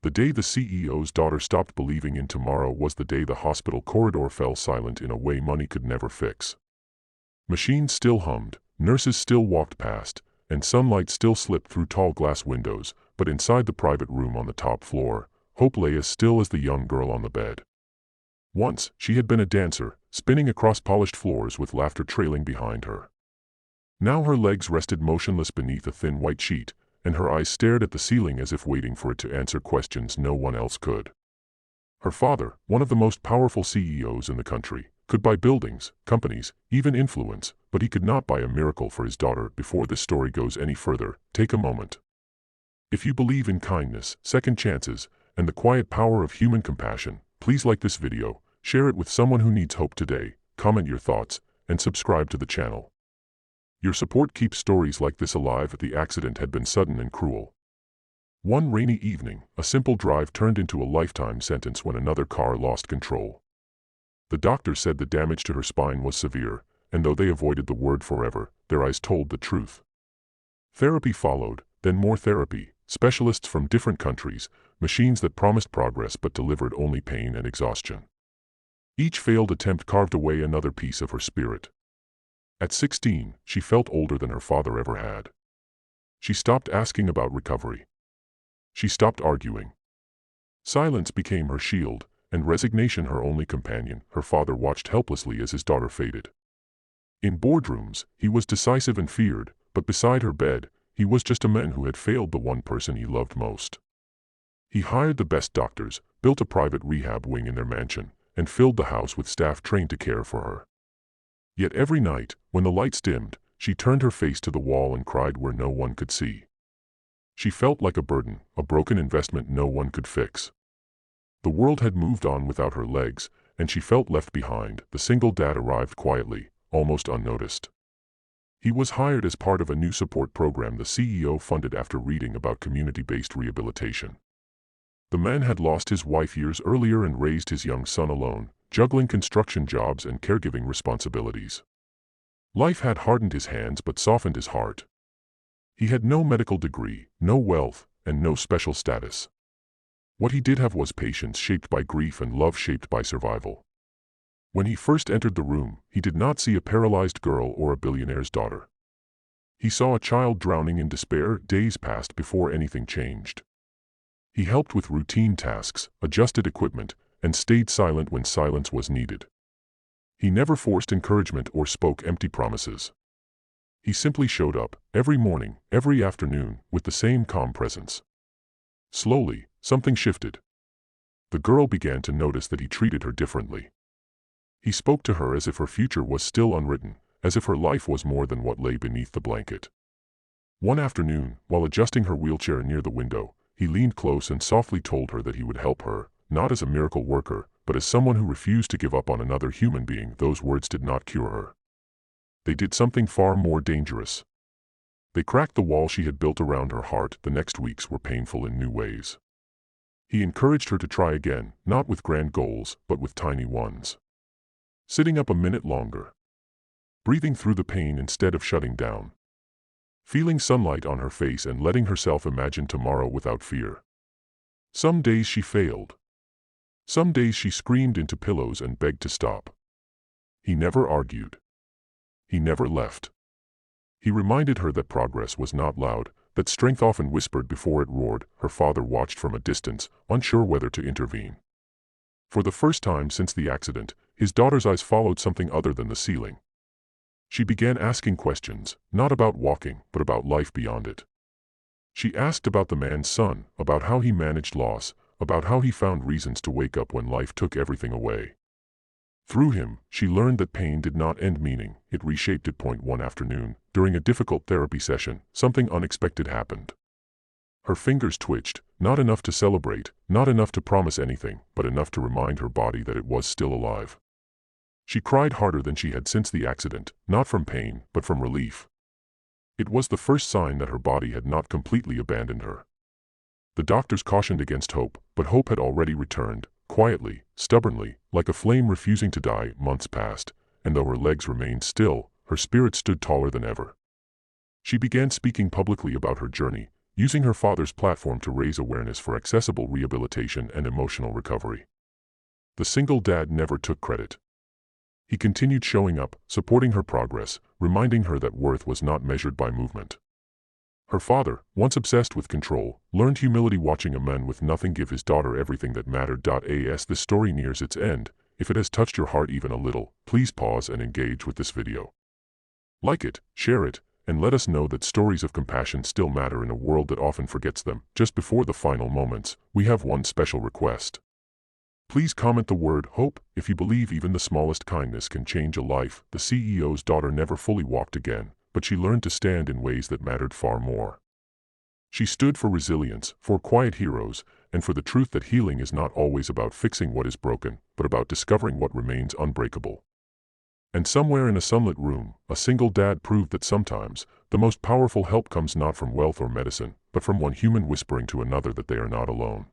The day the CEO's daughter stopped believing in tomorrow was the day the hospital corridor fell silent in a way money could never fix. Machines still hummed, nurses still walked past, and sunlight still slipped through tall glass windows, but inside the private room on the top floor, hope lay as still as the young girl on the bed. Once, she had been a dancer, spinning across polished floors with laughter trailing behind her. Now her legs rested motionless beneath a thin white sheet, and her eyes stared at the ceiling as if waiting for it to answer questions no one else could. Her father, one of the most powerful CEOs in the country, could buy buildings, companies, even influence, but he could not buy a miracle for his daughter. Before this story goes any further, take a moment. If you believe in kindness, second chances, and the quiet power of human compassion, please like this video, share it with someone who needs hope today, comment your thoughts, and subscribe to the channel. Your support keeps stories like this alive. The accident had been sudden and cruel. One rainy evening, a simple drive turned into a lifetime sentence when another car lost control. The doctor said the damage to her spine was severe, and though they avoided the word forever, their eyes told the truth. Therapy followed, then more therapy, specialists from different countries, machines that promised progress but delivered only pain and exhaustion. Each failed attempt carved away another piece of her spirit. At 16, she felt older than her father ever had. She stopped asking about recovery. She stopped arguing. Silence became her shield, and resignation her only companion. Her father watched helplessly as his daughter faded. In boardrooms, he was decisive and feared, but beside her bed, he was just a man who had failed the one person he loved most. He hired the best doctors, built a private rehab wing in their mansion, and filled the house with staff trained to care for her. Yet every night, when the lights dimmed, she turned her face to the wall and cried where no one could see. She felt like a burden, a broken investment no one could fix. The world had moved on without her legs, and she felt left behind. The single dad arrived quietly, almost unnoticed. He was hired as part of a new support program the CEO funded after reading about community-based rehabilitation. The man had lost his wife years earlier and raised his young son alone, juggling construction jobs and caregiving responsibilities. Life had hardened his hands but softened his heart. He had no medical degree, no wealth, and no special status. What he did have was patience shaped by grief and love shaped by survival. When he first entered the room, he did not see a paralyzed girl or a billionaire's daughter. He saw a child drowning in despair. Days passed before anything changed. He helped with routine tasks, adjusted equipment, and stayed silent when silence was needed. He never forced encouragement or spoke empty promises. He simply showed up, every morning, every afternoon, with the same calm presence. Slowly, something shifted. The girl began to notice that he treated her differently. He spoke to her as if her future was still unwritten, as if her life was more than what lay beneath the blanket. One afternoon, while adjusting her wheelchair near the window, he leaned close and softly told her that he would help her, not as a miracle worker, but as someone who refused to give up on another human being. Those words did not cure her. They did something far more dangerous. They cracked the wall she had built around her heart. The next weeks were painful in new ways. He encouraged her to try again, not with grand goals, but with tiny ones. Sitting up a minute longer. Breathing through the pain instead of shutting down. Feeling sunlight on her face and letting herself imagine tomorrow without fear. Some days she failed. Some days she screamed into pillows and begged to stop. He never argued. He never left. He reminded her that progress was not loud, that strength often whispered before it roared. Her father watched from a distance, unsure whether to intervene. For the first time since the accident, his daughter's eyes followed something other than the ceiling. She began asking questions, not about walking, but about life beyond it. She asked about the man's son, about how he managed loss, about how he found reasons to wake up when life took everything away. Through him, she learned that pain did not end meaning, it reshaped it. One afternoon, during a difficult therapy session, something unexpected happened. Her fingers twitched, not enough to celebrate, not enough to promise anything, but enough to remind her body that it was still alive. She cried harder than she had since the accident, not from pain, but from relief. It was the first sign that her body had not completely abandoned her. The doctors cautioned against hope, but hope had already returned, quietly, stubbornly, like a flame refusing to die. Months passed, and though her legs remained still, her spirit stood taller than ever. She began speaking publicly about her journey, using her father's platform to raise awareness for accessible rehabilitation and emotional recovery. The single dad never took credit. He continued showing up, supporting her progress, reminding her that worth was not measured by movement. Her father, once obsessed with control, learned humility watching a man with nothing give his daughter everything that mattered. As this story nears its end, if it has touched your heart even a little, please pause and engage with this video. Like it, share it, and let us know that stories of compassion still matter in a world that often forgets them. Just before the final moments, we have one special request. Please comment the word hope if you believe even the smallest kindness can change a life. The CEO's daughter never fully walked again, but she learned to stand in ways that mattered far more. She stood for resilience, for quiet heroes, and for the truth that healing is not always about fixing what is broken, but about discovering what remains unbreakable. And somewhere in a sunlit room, a single dad proved that sometimes, the most powerful help comes not from wealth or medicine, but from one human whispering to another that they are not alone.